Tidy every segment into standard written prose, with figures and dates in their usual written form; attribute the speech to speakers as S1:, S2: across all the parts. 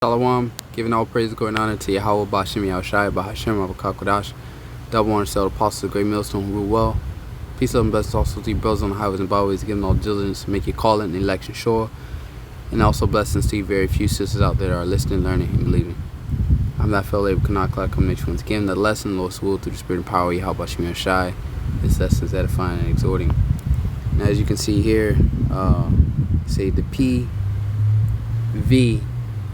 S1: Shalom, giving all praise, glory, and honor to Yahweh, Bashim, Yahushai, Bahashem, Abakakodash, double honor to the apostles, the great millstone who rule well. Peace, love, and blessings also to you brothers on the highways and byways, giving all diligence to make your calling and election sure. And also blessings to you very few sisters out there that are listening, learning, and believing. I'm that fellow Abel Kanakla, coming to you once again. The lesson, Lord's will, through the spirit and power, Yahweh, Bashim, Yahushai. This lesson is edifying and exhorting. Now, as you can see here, say the PV.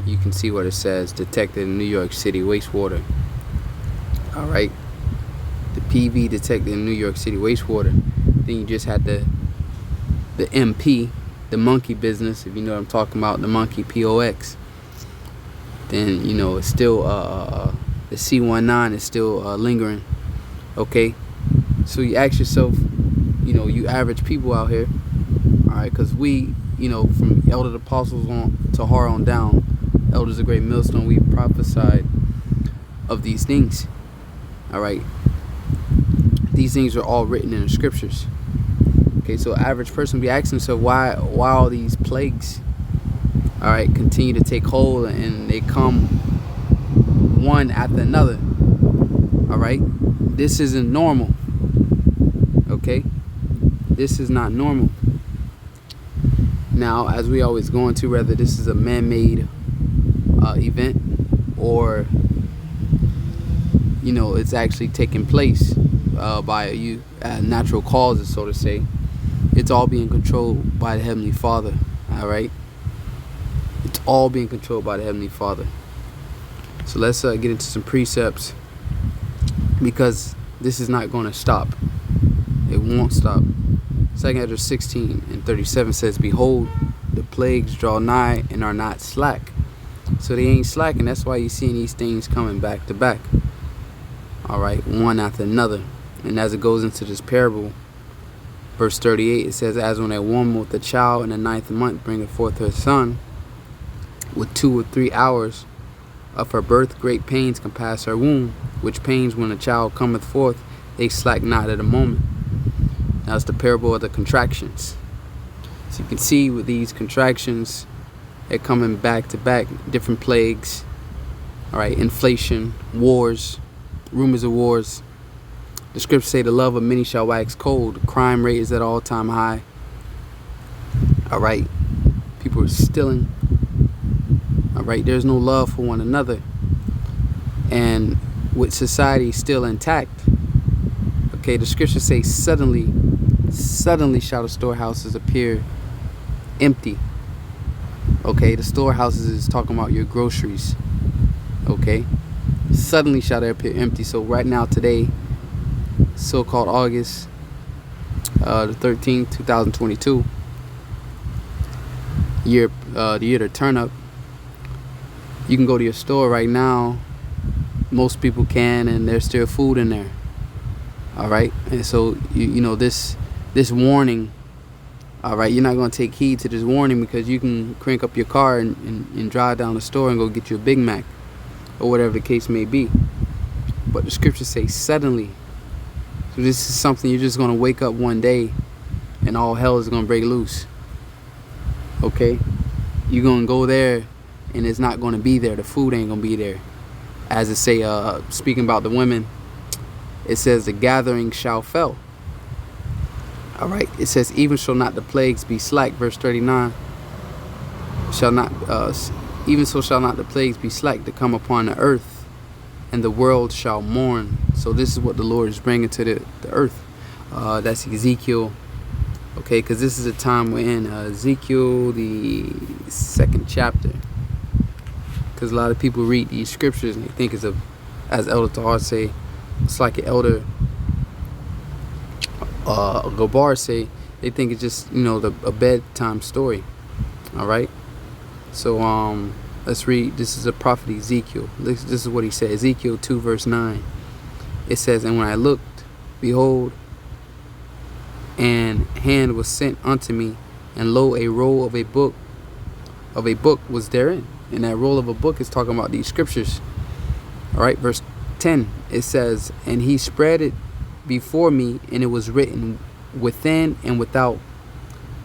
S1: You can see what it says, detected in New York City wastewater. Alright, the PV detected in New York City wastewater. Then you just had the MP, the monkey business, if you know what I'm talking about, the monkey POX. Then, you know, it's still, the C19 is still lingering. Okay, so you ask yourself, you know, you average people out here, alright, because we, you know, from elder apostles on to Har on down, elders of great millstone, we prophesied of these things. All right, these things are all written in the scriptures. Okay, so average person be asking themselves, why all these plagues, all right, continue to take hold, and they come one after another. All right, this isn't normal. Okay, this is not normal. Now, as we always go into, whether this is a man-made event, or you know, it's actually taking place by natural causes, so to say, it's all being controlled by the Heavenly Father. All right, it's all being controlled by the Heavenly Father. So let's get into some precepts, because this is not going to stop. It won't stop. 2 Ezra 16:37 says, behold, the plagues draw nigh and are not slack. So they ain't slacking. That's why you're seeing these things coming back to back. All right, one after another. And as it goes into this parable, verse 38, it says, as when a woman with a child in the 9th month bringeth forth her son, with 2 or 3 hours of her birth, great pains compass her womb, which pains when a child cometh forth, they slack not at a moment. Now it's the parable of the contractions. So you can see with these contractions, they're coming back to back, different plagues, all right, inflation, wars, rumors of wars. The scriptures say the love of many shall wax cold. Crime rate is at all-time high. All right, people are stealing. All right, there's no love for one another. And with society still intact, okay, the scriptures say suddenly shall the storehouses appear empty. Okay, the storehouses is talking about your groceries. Okay, suddenly shall they appear empty. So right now, today, so-called August the 13th, 2022, the year to turn up. You can go to your store right now. Most people can, and there's still food in there. All right, and so you know this warning. All right, you're not going to take heed to this warning, because you can crank up your car and drive down the store and go get you a Big Mac or whatever the case may be. But the scriptures say suddenly. So this is something you're just going to wake up one day and all hell is going to break loose. Okay? You're going to go there and it's not going to be there. The food ain't going to be there. As it say, speaking about the women, it says the gathering shall fail. All right, it says, even shall not the plagues be slack, verse 39. Even so shall not the plagues be slack to come upon the earth, and the world shall mourn. So this is what the Lord is bringing to the earth. That's Ezekiel. Okay, because this is a time we're in Ezekiel, the 2nd chapter. Because a lot of people read these scriptures and they think it's as Elder Tahar say, it's like an elder Gabar say, they think it's just, you know, a bedtime story. All right, so let's read. This is a prophet Ezekiel. This is what he said. Ezekiel 2 verse 9. It says, and when I looked, behold, and hand was sent unto me, and lo, a roll of a book was therein. And that roll of a book is talking about these scriptures. All right, verse 10, it says, and he spread it before me, and it was written within and without,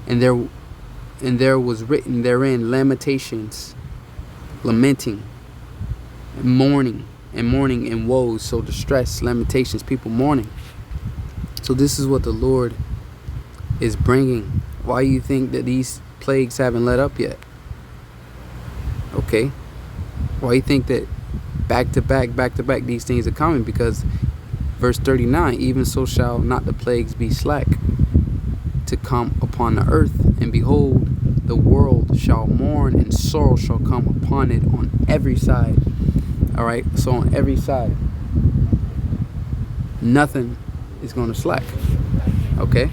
S1: and there was written therein lamentations lamenting, and mourning and woes, so distress, lamentations, people mourning. So this is what the Lord is bringing. Why you think that these plagues haven't let up yet? Okay, why you think that back to back these things are coming? Because verse 39, even so shall not the plagues be slack to come upon the earth, and behold, the world shall mourn, and sorrow shall come upon it on every side. All right, so on every side, nothing is going to slack. Okay.